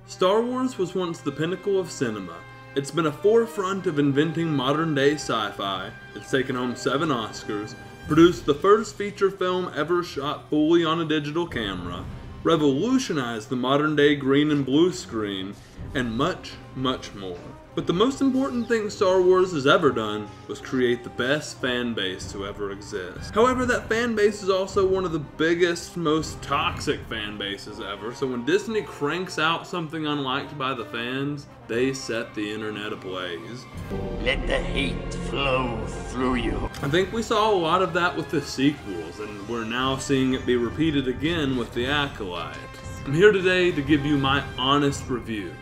Star Wars was once the pinnacle of cinema. It's been a forefront of inventing modern-day sci-fi. It's taken home 7 Oscars, produced the first feature film ever shot fully on a digital camera, revolutionized the modern-day green and blue screen, and much, much more. But the most important thing Star Wars has ever done was create the best fan base to ever exist. However, that fan base is also one of the biggest, most toxic fan bases ever, so when Disney cranks out something unliked by the fans, they set the internet ablaze. Let the hate flow through you. I think we saw a lot of that with the sequels, and we're now seeing it be repeated again with The Acolyte. I'm here today to give you my honest review.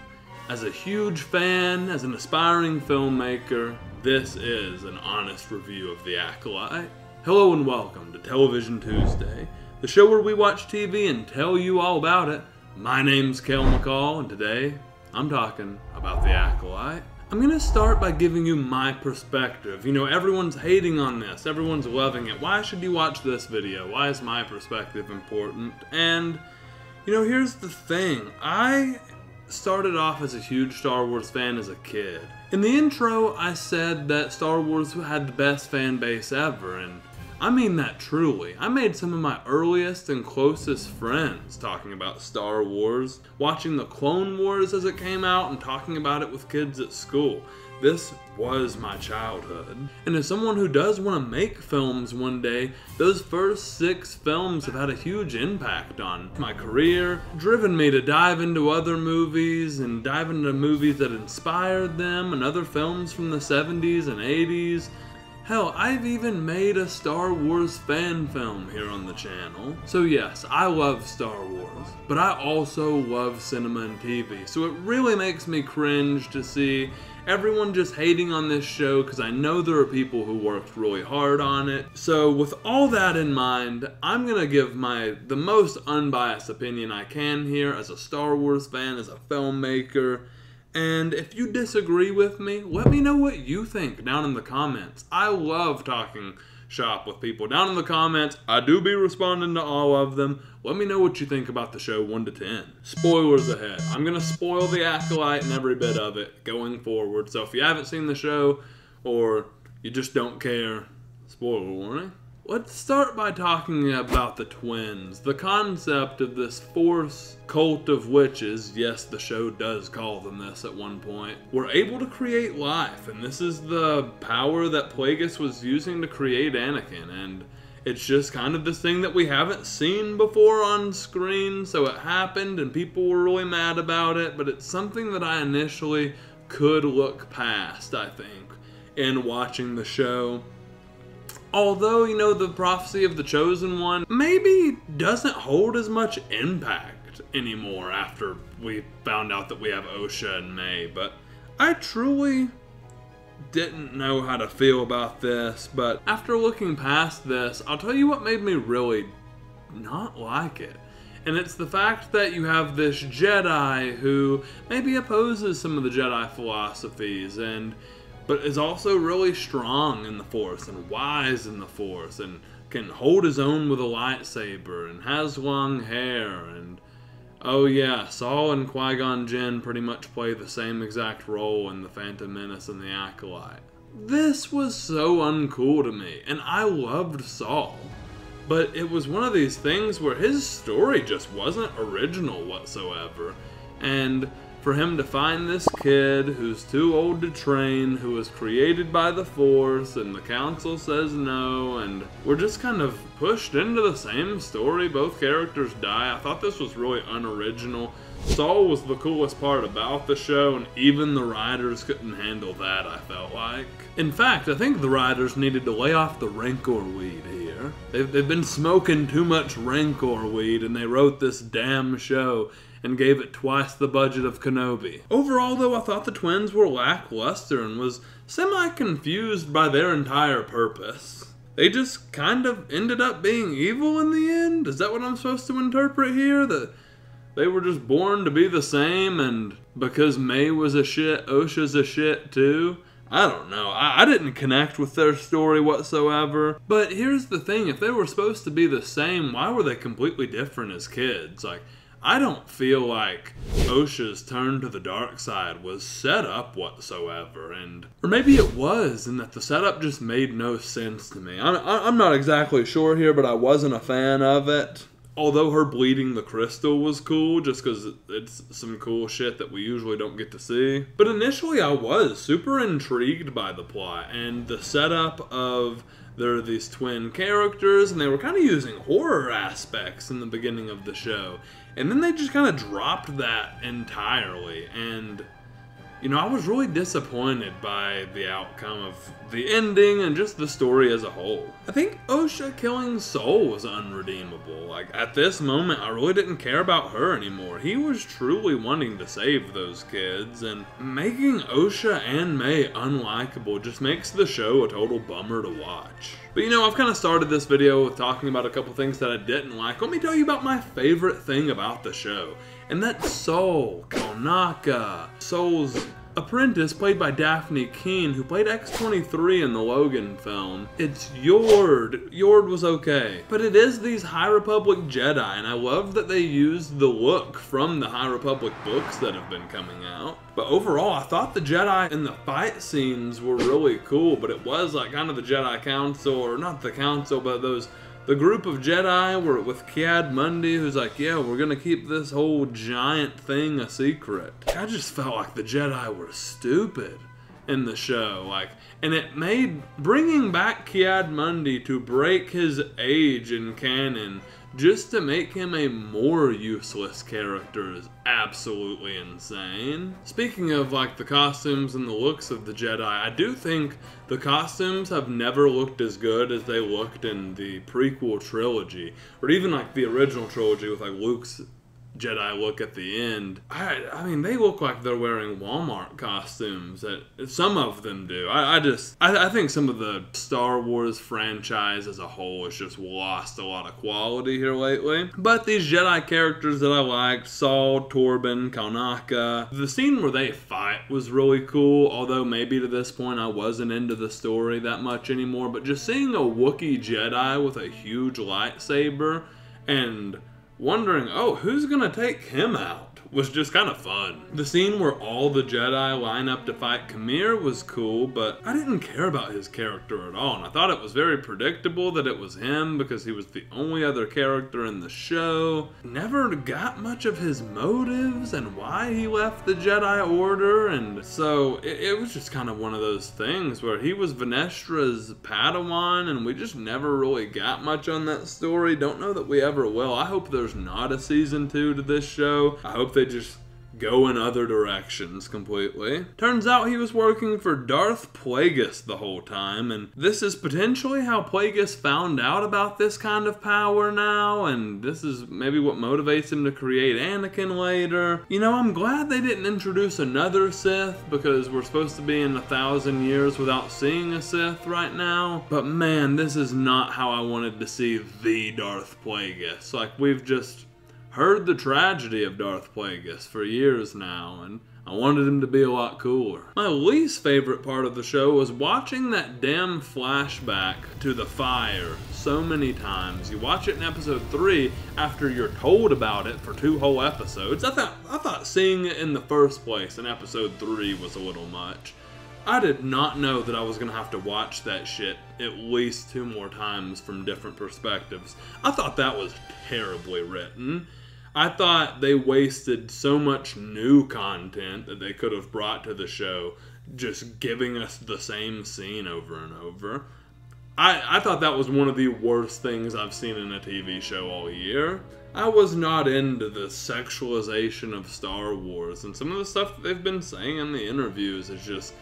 As a huge fan, as an aspiring filmmaker, this is an honest review of The Acolyte. Hello and welcome to Television Tuesday, the show where we watch TV and tell you all about it. My name's Kael, and today I'm talking about The Acolyte. I'm gonna start by giving you my perspective. You know, everyone's hating on this, everyone's loving it. Why should you watch this video? Why is my perspective important? And, you know, here's the thing. I started off as a huge Star Wars fan as a kid. In the intro, I said that Star Wars had the best fan base ever, and I mean that truly. I made some of my earliest and closest friends talking about Star Wars, watching the Clone Wars as it came out, and talking about it with kids at school. This was my childhood. And as someone who does want to make films one day, those first 6 films have had a huge impact on my career, driven me to dive into other movies and dive into movies that inspired them and other films from the 70s and 80s. Hell, I've even made a Star Wars fan film here on the channel. So yes, I love Star Wars, but I also love cinema and TV, so it really makes me cringe to see everyone just hating on this show because I know there are people who worked really hard on it. So with all that in mind, I'm gonna give the most unbiased opinion I can here as a Star Wars fan, as a filmmaker. And if you disagree with me, let me know what you think down in the comments. I love talking shop with people down in the comments. I do be responding to all of them. Let me know what you think about the show 1 to 10. Spoilers ahead. I'm gonna spoil The Acolyte and every bit of it going forward. So if you haven't seen the show or you just don't care, spoiler warning. Let's start by talking about the twins. The concept of this Force cult of witches, yes, the show does call them this at one point, were able to create life, and this is the power that Plagueis was using to create Anakin, and it's just kind of this thing that we haven't seen before on screen, so it happened and people were really mad about it, but it's something that I initially could look past, I think, in watching the show. Although, you know, the prophecy of the Chosen One maybe doesn't hold as much impact anymore after we found out that we have Osha and May, but I truly didn't know how to feel about this, but after looking past this, I'll tell you what made me really not like it. And it's the fact that you have this Jedi who maybe opposes some of the Jedi philosophies but is also really strong in the Force and wise in the Force and can hold his own with a lightsaber and has long hair and oh yeah, Saul and Qui-Gon Jinn pretty much play the same exact role in The Phantom Menace and The Acolyte. This was so uncool to me, and I loved Saul, but it was one of these things where his story just wasn't original whatsoever, and for him to find this kid who's too old to train, who was created by the Force, and the Council says no, and we're just kind of pushed into the same story. Both characters die. I thought this was really unoriginal. Saul was the coolest part about the show, and even the writers couldn't handle that, I felt like. In fact, I think the writers needed to lay off the Rancor weed here. They've been smoking too much Rancor weed, and they wrote this damn show and gave it twice the budget of Kenobi. Overall, though, I thought the twins were lackluster and was semi-confused by their entire purpose. They just kind of ended up being evil in the end? Is that what I'm supposed to interpret here? That they were just born to be the same, and because May was a shit, Osha's a shit too? I don't know. I didn't connect with their story whatsoever. But here's the thing, if they were supposed to be the same, why were they completely different as kids? Like, I don't feel like Osha's turn to the dark side was set up whatsoever, or maybe it was, and that the setup just made no sense to me. I'm not exactly sure here, but I wasn't a fan of it. Although her bleeding the crystal was cool, just because it's some cool shit that we usually don't get to see. But initially I was super intrigued by the plot, and the setup of there are these twin characters, and they were kind of using horror aspects in the beginning of the show. And then they just kind of dropped that entirely, and you know, I was really disappointed by the outcome of the ending and just the story as a whole. I think Osha killing Soul was unredeemable. Like, at this moment, I really didn't care about her anymore. He was truly wanting to save those kids, and making Osha and May unlikable just makes the show a total bummer to watch. But you know, I've kind of started this video with talking about a couple things that I didn't like. Let me tell you about my favorite thing about the show. And that's Soul, Kael, Soul's apprentice, played by Daphne Keane, who played X-23 in the Logan film. It's Yord. Yord was okay. But it is these High Republic Jedi, and I love that they used the look from the High Republic books that have been coming out. But overall, I thought the Jedi in the fight scenes were really cool, but it was like kind of the Jedi Council, or not the Council, but the group of Jedi were with Kiad Mundi, who's like, yeah, we're gonna keep this whole giant thing a secret. I just felt like the Jedi were stupid in the show, like, and it made bringing back Kiad Mundi to break his age in canon just to make him a more useless character is absolutely insane. Speaking of like the costumes and the looks of the Jedi, I do think the costumes have never looked as good as they looked in the prequel trilogy, or even like the original trilogy with like Luke's Jedi look at the end. I mean, they look like they're wearing Walmart costumes. Some of them do. I think some of the Star Wars franchise as a whole has just lost a lot of quality here lately. But these Jedi characters that I liked, Saul, Torben, Kaunaka, the scene where they fight was really cool, although maybe to this point I wasn't into the story that much anymore. But just seeing a Wookiee Jedi with a huge lightsaber and wondering, oh, who's gonna take him out, was just kind of fun. The scene where all the Jedi line up to fight Khmer was cool, but I didn't care about his character at all, and I thought it was very predictable that it was him because he was the only other character in the show. Never got much of his motives and why he left the Jedi Order, and so it was just kind of one of those things where he was Venestra's Padawan, and we just never really got much on that story. Don't know that we ever will. I hope there's not a season 2 to this show. I hope they just go in other directions completely. Turns out he was working for Darth Plagueis the whole time, and this is potentially how Plagueis found out about this kind of power now, and this is maybe what motivates him to create Anakin later. You know, I'm glad they didn't introduce another Sith, because we're supposed to be in 1,000 years without seeing a Sith right now, but man, this is not how I wanted to see the Darth Plagueis. Like, we've just heard the tragedy of Darth Plagueis for years now, and I wanted him to be a lot cooler. My least favorite part of the show was watching that damn flashback to the fire so many times. You watch it in episode 3 after you're told about it for 2 whole episodes. I thought seeing it in the first place in episode 3 was a little much. I did not know that I was going to have to watch that shit at least 2 more times from different perspectives. I thought that was terribly written. I thought they wasted so much new content that they could have brought to the show, just giving us the same scene over and over. I thought that was one of the worst things I've seen in a TV show all year. I was not into the sexualization of Star Wars, and some of the stuff that they've been saying in the interviews has just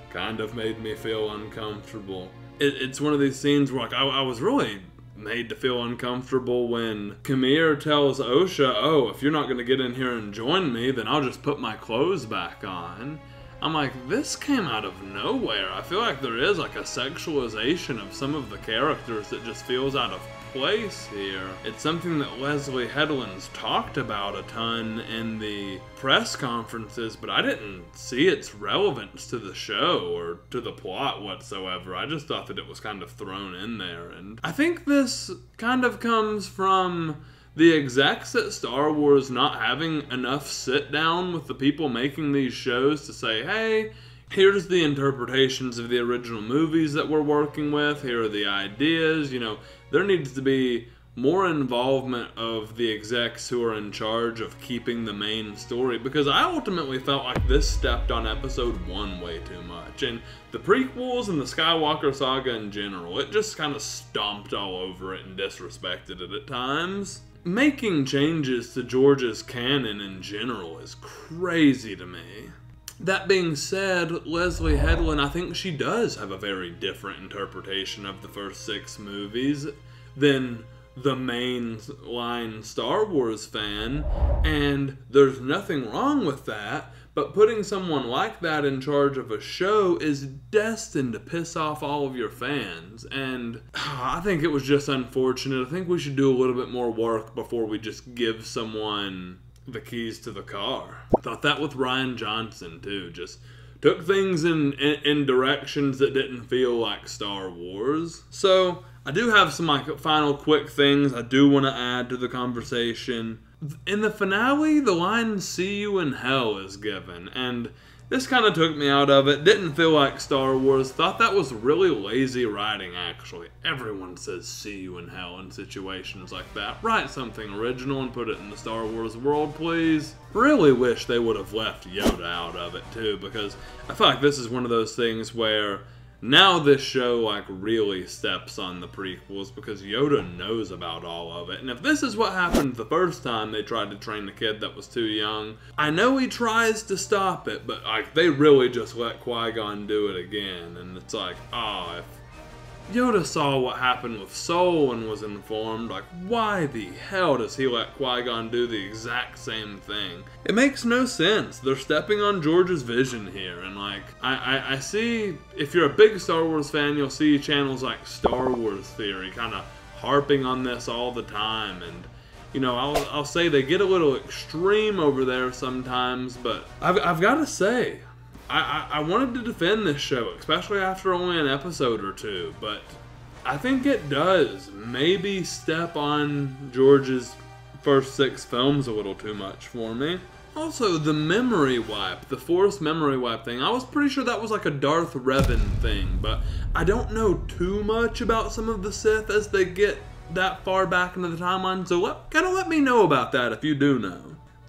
kind of made me feel uncomfortable. It's one of these scenes where like, I was really made to feel uncomfortable when Khmer tells Osha, oh, if you're not going to get in here and join me, then I'll just put my clothes back on. I'm like, this came out of nowhere. I feel like there is like a sexualization of some of the characters that just feels out of place here. It's something that Leslie Headland's talked about a ton in the press conferences, but I didn't see its relevance to the show or to the plot whatsoever. I just thought that it was kind of thrown in there, and I think this kind of comes from the execs at Star Wars not having enough sit down with the people making these shows to say, hey, here's the interpretations of the original movies that we're working with, here are the ideas, you know, there needs to be more involvement of the execs who are in charge of keeping the main story, because I ultimately felt like this stepped on episode 1 way too much, and the prequels and the Skywalker saga in general, it just kind of stomped all over it and disrespected it at times. Making changes to George's canon in general is crazy to me. That being said, Leslie Headland, I think she does have a very different interpretation of the first 6 movies than the mainline Star Wars fan, and there's nothing wrong with that, but putting someone like that in charge of a show is destined to piss off all of your fans, and I think it was just unfortunate. I think we should do a little bit more work before we just give someone the keys to the car. I thought that with Rian Johnson too, just took things in directions that didn't feel like Star Wars. So I do have some final quick things I do want to add to the conversation. In the finale, the line "see you in hell" is given, and this kind of took me out of it. Didn't feel like Star Wars. Thought that was really lazy writing, actually. Everyone says "see you in hell" in situations like that. Write something original and put it in the Star Wars world, please. Really wish they would have left Yoda out of it, too, because I feel like this is one of those things where now this show like really steps on the prequels because Yoda knows about all of it. And if this is what happened the first time they tried to train the kid that was too young, I know he tries to stop it, but like they really just let Qui-Gon do it again. And it's like, oh, if Yoda saw what happened with Soul and was informed, like, why the hell does he let Qui-Gon do the exact same thing? It makes no sense. They're stepping on George's vision here, and like, I see, if you're a big Star Wars fan, you'll see channels like Star Wars Theory kind of harping on this all the time, and you know, I'll say they get a little extreme over there sometimes, but I've got to say, I wanted to defend this show, especially after only an episode or two, but I think it does maybe step on George's first 6 films a little too much for me. Also, the memory wipe, the Force memory wipe thing, I was pretty sure that was like a Darth Revan thing, but I don't know too much about some of the Sith as they get that far back into the timeline, so kind of let me know about that if you do know.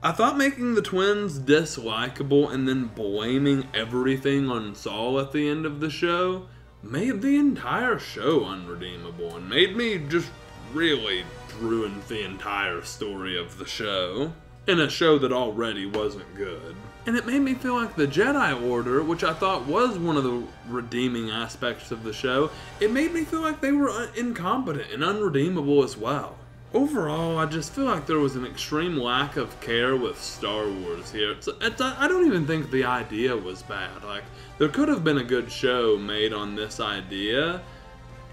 I thought making the twins dislikable and then blaming everything on Saul at the end of the show made the entire show unredeemable and made me just really ruin the entire story of the show in a show that already wasn't good. And it made me feel like the Jedi Order, which I thought was one of the redeeming aspects of the show, it made me feel like they were incompetent and unredeemable as well. Overall, I just feel like there was an extreme lack of care with Star Wars here. I don't even think the idea was bad. Like, there could have been a good show made on this idea.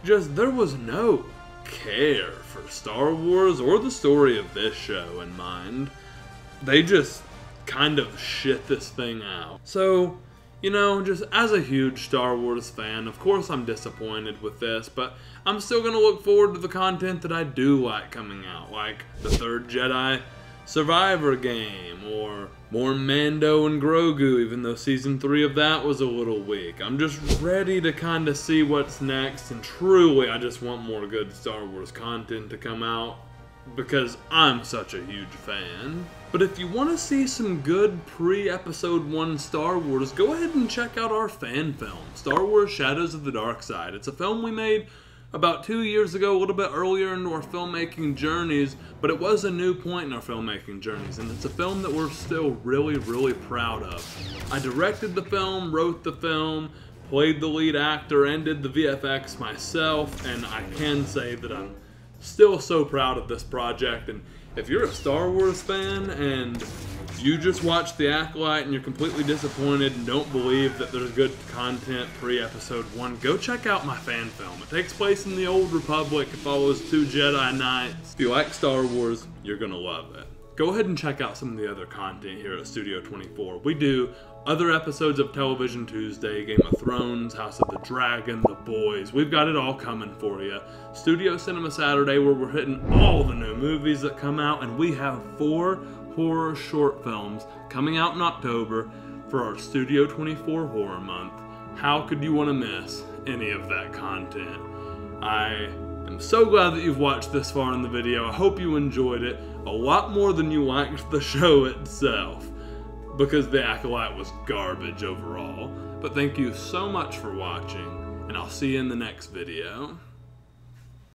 Just, there was no care for Star Wars or the story of this show in mind. They just kind of shit this thing out. So, you know, just as a huge Star Wars fan, of course I'm disappointed with this, but I'm still going to look forward to the content that I do like coming out, like the Third Jedi Survivor game, or more Mando and Grogu, even though Season 3 of that was a little weak. I'm just ready to kind of see what's next, and truly I just want more good Star Wars content to come out, because I'm such a huge fan. But if you want to see some good pre-Episode 1 Star Wars, go ahead and check out our fan film, Star Wars Shadows of the Dark Side. It's a film we made about 2 years ago, a little bit earlier into our filmmaking journeys, but it was a new point in our filmmaking journeys, and it's a film that we're still really, really proud of. I directed the film, wrote the film, played the lead actor, and did the VFX myself, and I can say that I'm still so proud of this project. And if you're a Star Wars fan and you just watched The Acolyte and you're completely disappointed and don't believe that there's good content pre-Episode 1, go check out my fan film. It takes place in the Old Republic. It follows 2 Jedi Knights. If you like Star Wars, you're gonna love it. go ahead and check out some of the other content here at Studio 24. We do other episodes of Television Tuesday, Game of Thrones, House of the Dragon, The Boys. We've got it all coming for you. Studio Cinema Saturday, where we're hitting all the new movies that come out, and we have 4 horror short films coming out in October for our Studio 24 Horror Month. How could you want to miss any of that content? I am so glad that you've watched this far in the video. I hope you enjoyed it a lot more than you liked the show itself, because The Acolyte was garbage overall. But thank you so much for watching, and I'll see you in the next video.